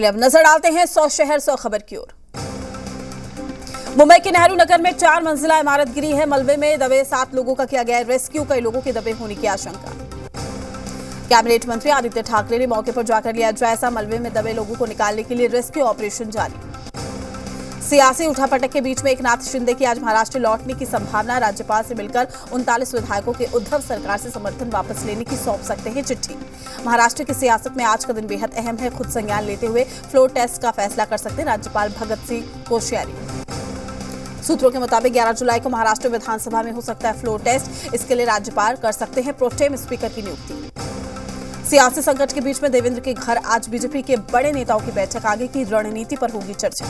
अब नजर डालते हैं 100 शहर 100 खबर की ओर। मुंबई के नेहरू नगर में 4 मंजिला इमारत गिरी है। मलबे में दबे 7 लोगों का किया गया रेस्क्यू। कई लोगों के दबे होने की आशंका। कैबिनेट मंत्री आदित्य ठाकरे ने मौके पर जाकर लिया जायजा। मलबे में दबे लोगों को निकालने के लिए रेस्क्यू ऑपरेशन जारी। सियासी उठापटक के बीच में एकनाथ शिंदे की आज महाराष्ट्र लौटने की संभावना। राज्यपाल से मिलकर 39 विधायकों के उद्धव सरकार से समर्थन वापस लेने की सौंप सकते हैं चिट्ठी। महाराष्ट्र की सियासत में आज का दिन बेहद अहम है। खुद संज्ञान लेते हुए फ्लोर टेस्ट का फैसला कर सकते हैं राज्यपाल भगत सिंह कोश्यारी। सूत्रों के मुताबिक 11 जुलाई को महाराष्ट्र विधानसभा में हो सकता है फ्लोर टेस्ट। इसके लिए राज्यपाल कर सकते हैं प्रोटेम स्पीकर की नियुक्ति। सियासी संकट के बीच में देवेंद्र के घर आज बीजेपी के बड़े नेताओं की बैठक। आगे की रणनीति पर होगी चर्चा।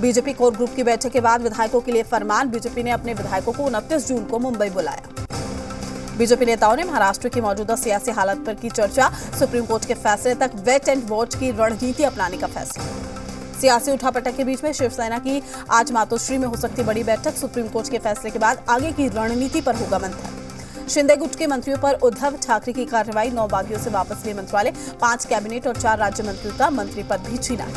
बीजेपी कोर ग्रुप की बैठक के बाद विधायकों के लिए फरमान। बीजेपी ने अपने विधायकों को 29 जून को मुंबई बुलाया। बीजेपी नेताओं ने महाराष्ट्र की मौजूदा सियासी हालत पर की चर्चा। सुप्रीम कोर्ट के फैसले तक वेट एंड वॉच की रणनीति अपनाने का फैसला। सियासी उठापटक के बीच में शिवसेना की आज मातोश्री में हो सकती बड़ी बैठक। सुप्रीम कोर्ट के फैसले के बाद आगे की रणनीति पर होगा मंथन। शिंदे गुट के मंत्रियों पर उद्धव ठाकरे की कार्रवाई। 9 बागियों से वापस लिए मंत्रालय। 5 कैबिनेट और 4 राज्य मंत्रियों का मंत्री पद भी छीना।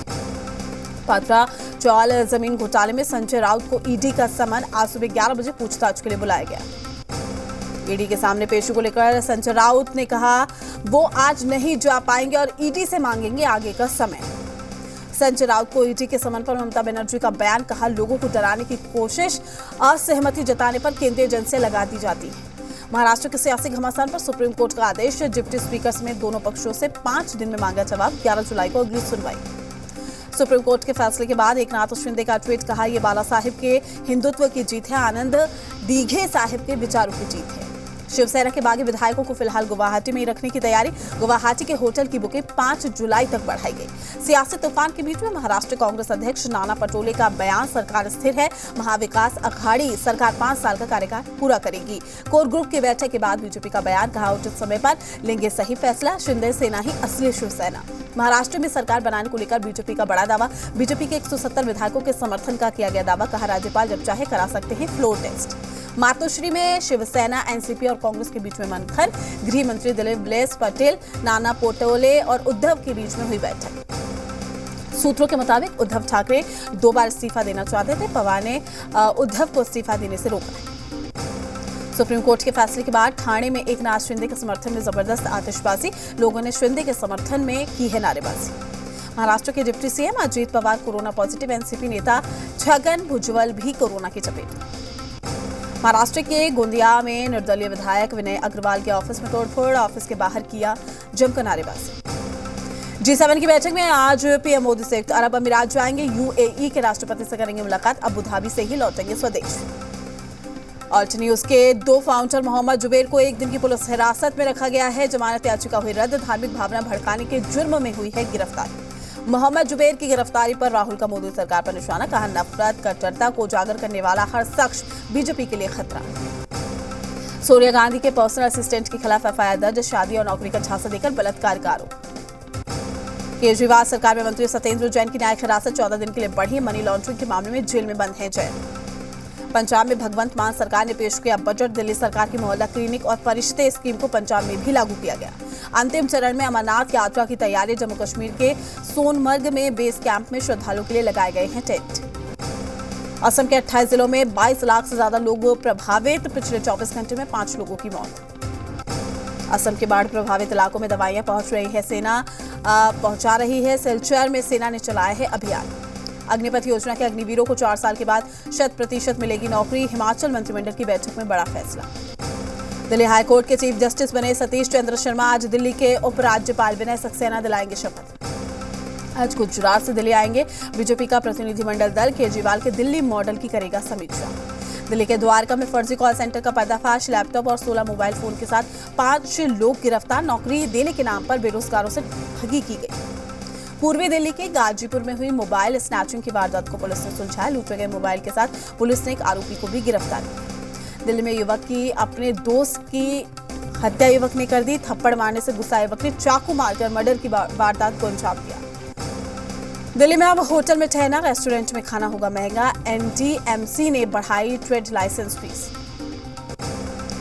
पात्रा चौल जमीन घोटाले में संजय राउत को ईडी का समन। आज सुबह 11 बजे पूछताछ के लिए बुलाया गया। ईडी के सामने पेशी को लेकर संजय राउत ने कहा वो आज नहीं जा पाएंगे और ईडी से मांगेंगे आगे का समय। संजय राउत को ईडी के समन पर ममता बनर्जी का बयान। कहा लोगों को डराने की कोशिश, असहमति जताने पर केंद्रीय एजेंसियां लगा दी जाती है। महाराष्ट्र के सियासी घमासान पर सुप्रीम कोर्ट का आदेश। डिप्टी स्पीकर समेत दोनों पक्षों से 5 दिन में मांगा जवाब। 11 जुलाई को अगली सुनवाई। सुप्रीम कोर्ट के फैसले के बाद एकनाथ शिंदे का ट्वीट। कहा यह बाला साहिब के हिंदुत्व की जीत है। आनंद दीघे साहिब के विचारों की जीत है। शिवसेना के बागी विधायकों को फिलहाल गुवाहाटी में ही रखने की तैयारी। गुवाहाटी के होटल की बुकिंग 5 जुलाई तक बढ़ाई गई। सियासी तूफान के बीच में महाराष्ट्र कांग्रेस अध्यक्ष नाना पटोले का बयान। सरकार स्थिर है। महाविकास अघाड़ी सरकार 5 साल का कार्यकाल पूरा करेगी। कोर ग्रुप की बैठक के बाद बीजेपी का बयान। कहा उचित समय पर लेंगे सही फैसला। शिंदे सेना ही असली शिवसेना। महाराष्ट्र में सरकार बनाने को लेकर बीजेपी का बड़ा दावा। बीजेपी के 170 विधायकों के समर्थन का किया गया दावा। कहा राज्यपाल जब चाहे करा सकते हैं फ्लोर टेस्ट। मातोश्री में शिवसेना, एनसीपी और कांग्रेस के बीच में मंथन। गृह मंत्री दिलीप ब्लेस पटेल, नाना पटोले और उद्धव के बीच में हुई बैठक। सूत्रों के मुताबिक उद्धव ठाकरे 2 बार इस्तीफा देना चाहते थे। पवार ने उद्धव को इस्तीफा देने से रोका। सुप्रीम कोर्ट के फैसले के बाद ठाणे में एकनाथ शिंदे के समर्थन में जबरदस्त आतिशबाजी। लोगों ने शिंदे के समर्थन में की है नारेबाजी। महाराष्ट्र के deputy CM Ajit Pawar corona positive. NCP नेता छगन भुजबल भी कोरोना की चपेट। महाराष्ट्र के गोंदिया में निर्दलीय विधायक विनय अग्रवाल के ऑफिस में तोड़फोड़। ऑफिस के बाहर किया जमकर नारेबाजी। G7 की बैठक में आज पीएम मोदी संयुक्त अरब अमीरात जाएंगे। यूएई के राष्ट्रपति से करेंगे मुलाकात। अबू धाबी से ही लौटेंगे स्वदेश। ऑल्ट न्यूज के 2 फाउंडर मोहम्मद जुबैर को 1 दिन की पुलिस हिरासत में रखा गया है। जमानत याचिका हुई रद्द। धार्मिक भावना भड़काने के जुर्म में हुई है गिरफ्तारी। मोहम्मद जुबैर की गिरफ्तारी पर राहुल का मोदी सरकार पर निशाना। कहा नफरत कट्टरता को उजागर करने वाला हर शख्स बीजेपी के लिए खतरा। सोनिया गांधी के पर्सनल असिस्टेंट के खिलाफ एफआईआर दर्ज। शादी और नौकरी का झांसा देकर बलात्कार का आरोप। केजरीवाल सरकार में मंत्री सत्येंद्र जैन की न्यायिक हिरासत 14 दिन के लिए बढ़ी। मनी लॉन्ड्रिंग के मामले में जेल में बंद है जैन। पंजाब में भगवंत मान सरकार ने पेश किया बजट। दिल्ली सरकार की मोहल्ला क्लिनिक और फरिश्ते स्कीम को पंजाब में भी लागू किया गया। अंतिम चरण में अमरनाथ यात्रा की तैयारी। जम्मू कश्मीर के सोनमर्ग में बेस कैंप में श्रद्धालुओं के लिए लगाए गए हैं टेंट। असम के 28 जिलों में 22 लाख से ज्यादा लोग प्रभावित। पिछले 24 घंटे में 5 लोगों की मौत। असम के बाढ़ प्रभावित इलाकों में दवाइयां पहुंच रही है। सेना पहुंचा रही है। सिलचर में सेना ने चलाया है अभियान। अग्निपथ योजना के अग्निवीरों को 4 साल के बाद 100% मिलेगी नौकरी। हिमाचल मंत्रिमंडल की बैठक में बड़ा फैसला। दिल्ली हाईकोर्ट के चीफ जस्टिस बने सतीश चंद्र शर्मा आज दिल्ली के उपराज्यपाल विनय सक्सेना दिलाएंगे शपथ। आज गुजरात से दिल्ली आएंगे बीजेपी का प्रतिनिधिमंडल दल। केजरीवाल के दिल्ली मॉडल की करेगा समीक्षा। दिल्ली के द्वारका में फर्जी कॉल सेंटर का पर्दाफाश। लैपटॉप और 16 मोबाइल फोन के साथ 5 लोग गिरफ्तार। नौकरी देने के नाम पर बेरोजगारों से ठगी की गई। पूर्वी दिल्ली के गाजीपुर में हुई मोबाइल स्नैचिंग की वारदात को पुलिस ने सुलझाया। लूटे गए मोबाइल के साथ पुलिस ने एक आरोपी को भी गिरफ्तार किया। दिल्ली में युवक की अपने दोस्त की हत्या युवक ने कर दी। थप्पड़ मारने से गुस्सा युवक ने चाकू मारकर मर्डर की वारदात को अंजाम दिया। दिल्ली में अब होटल में ठहरना, रेस्टोरेंट में खाना होगा महंगा। एनडीएमसी ने बढ़ाई ट्रेड लाइसेंस फीस।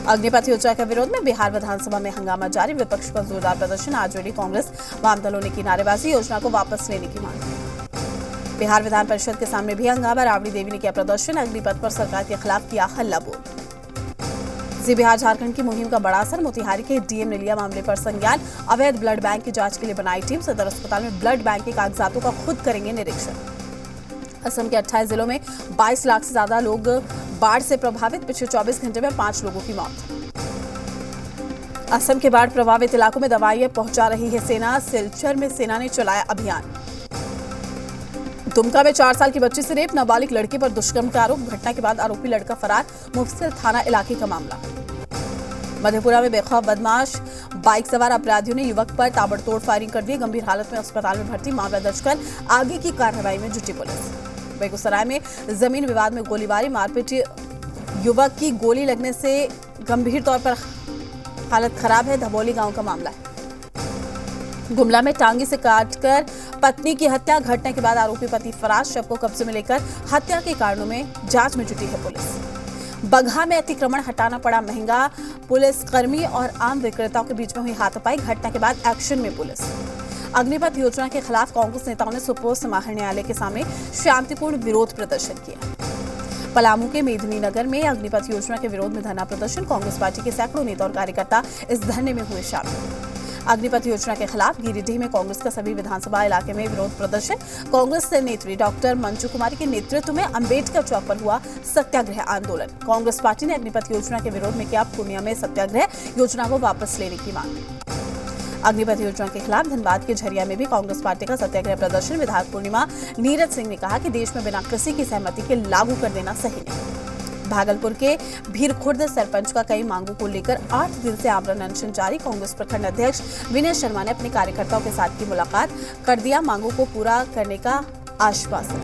अग्निपथ योजना के विरोध में बिहार विधानसभा में हंगामा जारी, विपक्ष का जोरदार प्रदर्शन। आरजेडी, कांग्रेस, वाम दलों ने की नारेबाजी, योजना को वापस लेने की मांग। बिहार विधान परिषद के सामने भी हंगामा, राबड़ी देवी ने किया प्रदर्शन, अग्निपथ पर सरकार के खिलाफ किया हल्ला बोल। बिहार झारखंड की मुहिम का बड़ा असर, मोतिहारी के डीएम ने लिया मामले पर संज्ञान, अवैध ब्लड बैंक की जांच के लिए बनाई टीम, सदर अस्पताल में ब्लड बैंक के कागजातों का खुद करेंगे निरीक्षण। असम के 28 जिलों में 22 लाख से ज्यादा लोग बाढ़ से प्रभावित, पिछले 24 घंटे में 5 लोगों की मौत। असम के बाढ़ प्रभावित इलाकों में दवाइयां पहुंचा रही है सेना, सिलचर में सेना ने चलाया अभियान। दुमका में 4 साल की बच्ची से रेप, नाबालिग लड़की पर दुष्कर्म का आरोप, घटना के बाद आरोपी लड़का फरार, मुफस्सिल थाना इलाके का मामला। मधेपुरा में बेखौफ बदमाश बाइक सवार अपराधियों ने युवक पर ताबड़तोड़ फायरिंग कर दी, गंभीर हालत में अस्पताल में भर्ती, मामला दर्ज कर आगे की कार्रवाई में जुटी पुलिस। बेगूसराय में जमीन विवाद में गोलीबारी, मारपीट, युवक की गोली लगने से गंभीर तौर पर हालत खराब है, धबोली गांव का मामला है। गुमला में टांगी से काटकर पत्नी की हत्या, घटना के बाद आरोपी पति फरार, शव को कब्जे में लेकर हत्या के कारणों में जांच में जुटी है पुलिस। बगहा में अतिक्रमण हटाना पड़ा महंगा, पुलिसकर्मी और आम विक्रेताओं के बीच में हुई हाथापाई, घटना के बाद एक्शन में पुलिस। अग्निपथ योजना के खिलाफ कांग्रेस नेताओं ने सुपोर समाहरण न्यायालय के सामने शांतिपूर्ण विरोध प्रदर्शन किया। पलामू के मेदिनी नगर में अग्निपथ योजना के विरोध में धरना प्रदर्शन, कांग्रेस पार्टी के सैकड़ों नेता और कार्यकर्ता इस धरने में हुए शामिल। अग्निपथ योजना के खिलाफ गिरिडीह में कांग्रेस का सभी विधानसभा इलाके में विरोध प्रदर्शन, कांग्रेस नेत्री डॉक्टर मंजू कुमारी के नेतृत्व में अंबेडकर चौक पर हुआ सत्याग्रह आंदोलन। कांग्रेस पार्टी ने अग्निपथ योजना के विरोध में किया पूर्णिया में सत्याग्रह, योजना को वापस लेने की मांग। अग्निपथ योजना के खिलाफ धनबाद के झरिया में भी कांग्रेस पार्टी का सत्याग्रह प्रदर्शन, विधायक पूर्णिमा नीरज सिंह ने कहा कि देश में बिना किसी की सहमति के लागू कर देना सही नहीं। भागलपुर के भीरखुर्द सरपंच का कई मांगों को लेकर 8 दिन से आमरण अनशन जारी, कांग्रेस प्रखंड अध्यक्ष विनय शर्मा ने अपने कार्यकर्ताओं के साथ की मुलाकात, कर दिया मांगों को पूरा करने का आश्वासन।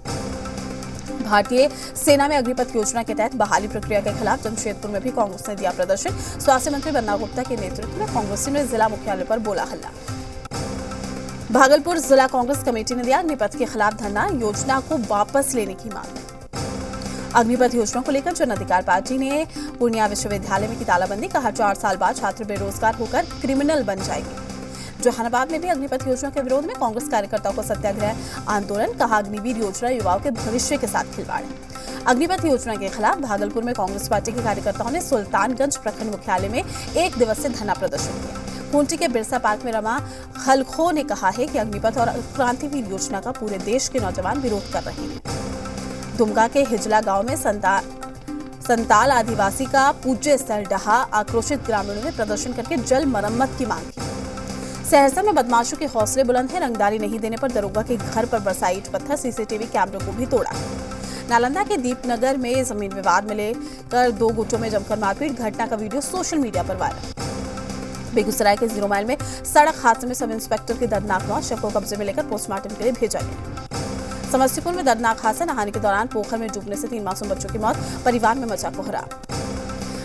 भारतीय सेना में अग्निपथ योजना के तहत बहाली प्रक्रिया के खिलाफ जमशेदपुर में भी कांग्रेस ने दिया प्रदर्शन, स्वास्थ्य मंत्री बन्ना गुप्ता के नेतृत्व में कांग्रेसियों ने जिला मुख्यालय पर बोला हल्ला। भागलपुर जिला कांग्रेस कमेटी ने दिया अग्निपथ के खिलाफ धरना, योजना को वापस लेने की मांग। अग्निपथ योजना को लेकर जन अधिकार पार्टी ने पूर्णिया विश्वविद्यालय में की तालाबंदी, कहा 4 साल बाद छात्र बेरोजगार होकर क्रिमिनल बन जाएंगे। जहानाबाद में भी अग्निपथ योजना के विरोध में कांग्रेस कार्यकर्ताओं को सत्याग्रह आंदोलन, कहा अग्निवीर योजना युवाओं के भविष्य के साथ खिलवाड़ है। अग्निपथ योजना के खिलाफ भागलपुर में कांग्रेस पार्टी के कार्यकर्ताओं ने सुल्तानगंज प्रखंड मुख्यालय में 1 दिवसीय धरना प्रदर्शन किया। खूंटी के बिरसा पार्क में रमा खलखो ने कहा है कि अग्निपथ और क्रांतिवीर योजना का पूरे देश के नौजवान विरोध कर रहे हैं। दुमका के हिजला गांव में संताल आदिवासी का पूज्य स्थल डहा, आक्रोशित ग्रामीणों ने प्रदर्शन करके जल मरम्मत की मांग की। सहरसा में बदमाशों के हौसले बुलंद हैं, रंगदारी नहीं देने पर दरोगा के घर पर बरसाई ईंट पत्थर, सीसीटीवी कैमरों को भी तोड़ा। नालंदा के दीपनगर में जमीन विवाद में लेकर 2 गुटों में जमकर मारपीट, घटना का वीडियो सोशल मीडिया पर वायरल। बेगूसराय के 0 माइल में सड़क हादसे में सब इंस्पेक्टर की दर्दनाक मौत, शव को कब्जे में लेकर पोस्टमार्टम के लिए भेजा गया। समस्तीपुर में दर्दनाक हादसा, नहाने के दौरान पोखर में डूबने से 3 मासूम बच्चों की मौत, परिवार में मचा कोहराम।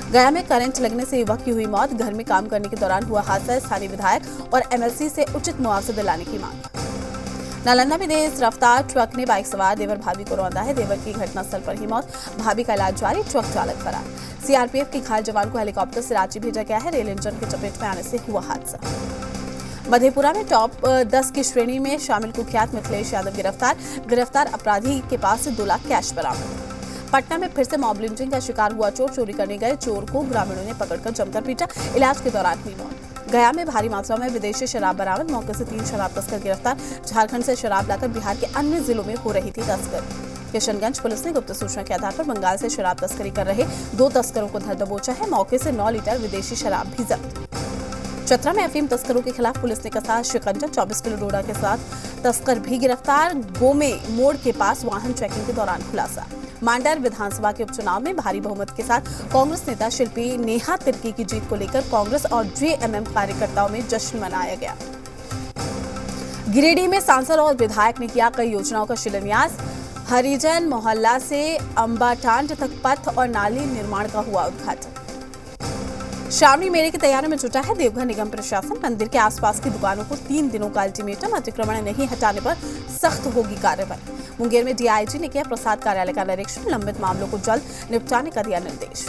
गया में करंट लगने से युवक की हुई मौत, घर में काम करने के दौरान हुआ हादसा, स्थानीय विधायक और एमएलसी से उचित मुआवजा दिलाने की मांग। नालंदा में तेज रफ्तार ट्रक ने बाइक सवार देवर भाभी को रौंदा है, देवर की घटनास्थल पर ही मौत, भाभी का इलाज जारी, ट्रक चालक फरार। सीआरपीएफ के घायल जवान को हेलीकॉप्टर से रांची भेजा गया है, रेल इंजन के चपेट में आने से हुआ हादसा। मधेपुरा में टॉप 10 की श्रेणी में शामिल कुख्यात मिथिलेश यादव गिरफ्तार अपराधी के पास से 2 लाख कैश बरामद। पटना में फिर से मॉब लिंचिंग का शिकार हुआ चोर, चोरी करने गए चोर को ग्रामीणों ने पकड़कर जमकर पीटा, इलाज के दौरान हुई मौत। गया में भारी मात्रा में विदेशी शराब बरामद, मौके से 3 शराब तस्कर गिरफ्तार, झारखंड से शराब लाकर बिहार के अन्य जिलों में हो रही थी तस्करी। किशनगंज पुलिस ने गुप्त सूचना के आधार पर बंगाल से शराब तस्करी कर रहे 2 तस्करों को धर दबोचा है, मौके से 9 लीटर विदेशी शराब भी जब्त। चतरा में अफीम तस्करों के खिलाफ पुलिस ने कसा शिकंजा, 24 किलो डोडा के साथ तस्कर भी गिरफ्तार, गोमे मोड़ के पास वाहन चेकिंग के दौरान खुलासा। मांडर विधानसभा के उपचुनाव में भारी बहुमत के साथ कांग्रेस नेता शिल्पी नेहा तिर्की की जीत को लेकर कांग्रेस और जेएमएम कार्यकर्ताओं में जश्न मनाया गया। गिरिडीह में सांसद और विधायक ने किया कई योजनाओं का शिलान्यास, हरिजन मोहल्ला से अंबाटांड तक पथ और नाली निर्माण का हुआ उद्घाटन। श्रावणी मेले की तैयारियों में जुटा है देवघर निगम प्रशासन, मंदिर के आसपास की दुकानों को 3 दिनों का अल्टीमेटम, अतिक्रमण नहीं हटाने पर सख्त होगी कार्रवाई। मुंगेर में डीआईजी ने किया प्रसाद कार्यालय का निरीक्षण, लंबित मामलों को जल्द निपटाने का दिया निर्देश।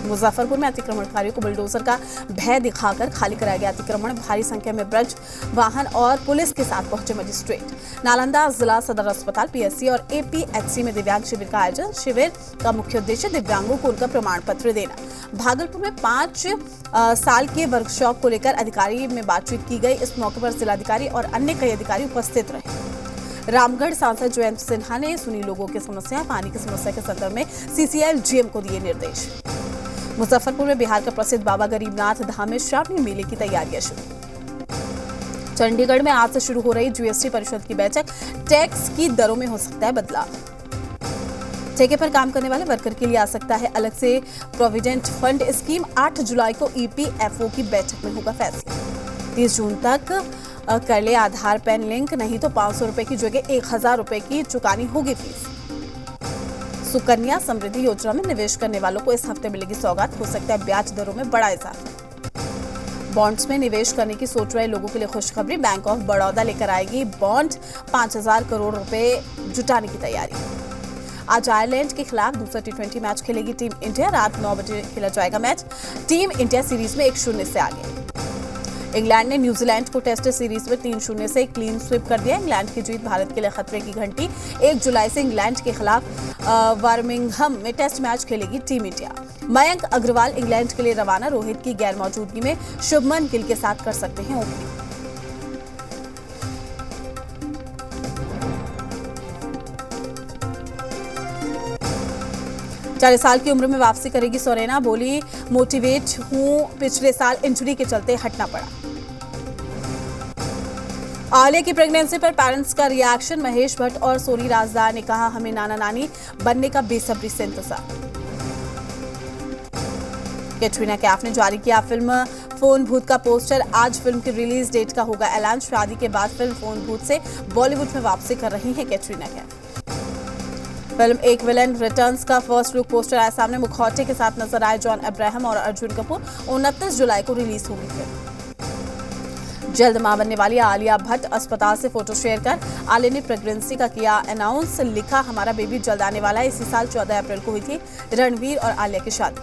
मुजफ्फरपुर में अतिक्रमणकारियों को बुलडोजर का भय दिखाकर खाली कराया गया अतिक्रमण। भारी संख्या में ब्रज वाहन और पुलिस के साथ पहुंचे मजिस्ट्रेट। नालंदा जिला सदर अस्पताल पीएससी और एपीएचसी में दिव्यांग शिविर का आयोजन। शिविर का मुख्य उद्देश्य दिव्यांगों को उनका प्रमाण पत्र देना। भागलपुर में 5 साल के वर्कशॉप को लेकर अधिकारी में बातचीत की गई। इस मौके पर जिलाधिकारी और अन्य कई अधिकारी उपस्थित रहे। रामगढ़ सांसद जयंत सिन्हा ने सुनी लोगों की समस्या। पानी की समस्या के संदर्भ में सीसीएल जीएम को दिए निर्देश। मुजफ्फरपुर में बिहार का प्रसिद्ध बाबा गरीबनाथ धाम में श्रावणी मेले की तैयारियां शुरू। चंडीगढ़ में आज से शुरू हो रही जीएसटी परिषद की बैठक। टैक्स की दरों में हो सकता है बदलाव। ठेके पर काम करने वाले वर्कर के लिए आ सकता है अलग से प्रोविडेंट फंड स्कीम। 8 जुलाई को ईपीएफओ की बैठक में होगा फैसला। 30 जून तक कर ले आधार पैन लिंक, नहीं तो 500 रुपए की जगह 1000 रुपए की चुकानी होगी फीस। सुकन्या समृद्धि योजना में निवेश करने वालों को इस हफ्ते मिलेगी सौगात। हो सकता है ब्याज दरों में बड़ा इजाफा। बॉन्ड्स में निवेश करने की सोच रहे लोगों के लिए खुशखबरी। बैंक ऑफ बड़ौदा लेकर आएगी बॉन्ड। 5000 करोड़ रुपए जुटाने की तैयारी। आज आयरलैंड के खिलाफ दूसरा T20 मैच खेलेगी टीम इंडिया। रात 9 बजे खेला जाएगा मैच। टीम इंडिया सीरीज में 1-0 से आगे। इंग्लैंड ने न्यूजीलैंड को टेस्ट सीरीज में 3-0 से क्लीन स्वीप कर दिया। इंग्लैंड की जीत भारत के लिए खतरे की घंटी। 1 जुलाई से इंग्लैंड के खिलाफ बर्मिंघम में टेस्ट मैच खेलेगी team India. Mayank Agarwal England के लिए रवाना। रोहित की गैर मौजूदगी में शुभमन गिल के साथ कर सकते हैं ओपनिंग। 40 साल की उम्र में वापसी करेगी सोरेना। बोली मोटिवेट हूं, पिछले साल इंजरी के चलते हटना पड़ा। आलिया की प्रेगनेंसी पर पेरेंट्स का रिएक्शन। महेश भट्ट और सोनी राजदार ने कहा हमें नाना नानी बनने का बेसब्री से इंतजार। कैटरीना कैफ ने जारी किया फिल्म फोन भूत का पोस्टर। आज फिल्म की रिलीज डेट का होगा ऐलान। शादी के बाद फिल्म फोन भूत से बॉलीवुड में वापसी कर रही है कैटरीना कैफ। फिल्म एक विलेन रिटर्न्स का फर्स्ट लुक पोस्टर आया सामने। मुखौटे के साथ नजर आए जॉन अब्राहम और अर्जुन कपूर। 29 जुलाई को रिलीज होगी फिल्म। जल्द मां बनने वाली आलिया भट्ट अस्पताल से फोटो शेयर कर आलिया ने प्रेगनेंसी का किया अनाउंस। लिखा हमारा बेबी जल्द आने वाला है। इसी साल 14 अप्रैल को हुई थी रणवीर और आलिया की शादी।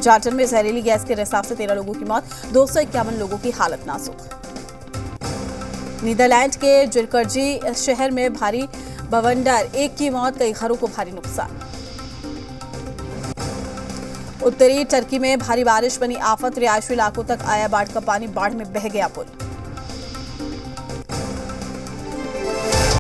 झारखंड में जहरीली गैस के रिसाव से 13 लोगों की मौत। 251 लोगों की हालत नाजुक। नीदरलैंड के जिरकर्जी शहर में भारी बवंडर, 1 की मौत, कई घरों को भारी नुकसान। उत्तरी टर्की में भारी बारिश बनी आफत। रिहायशी इलाकों तक आया बाढ़ का पानी। बाढ़ में बह गया पुल।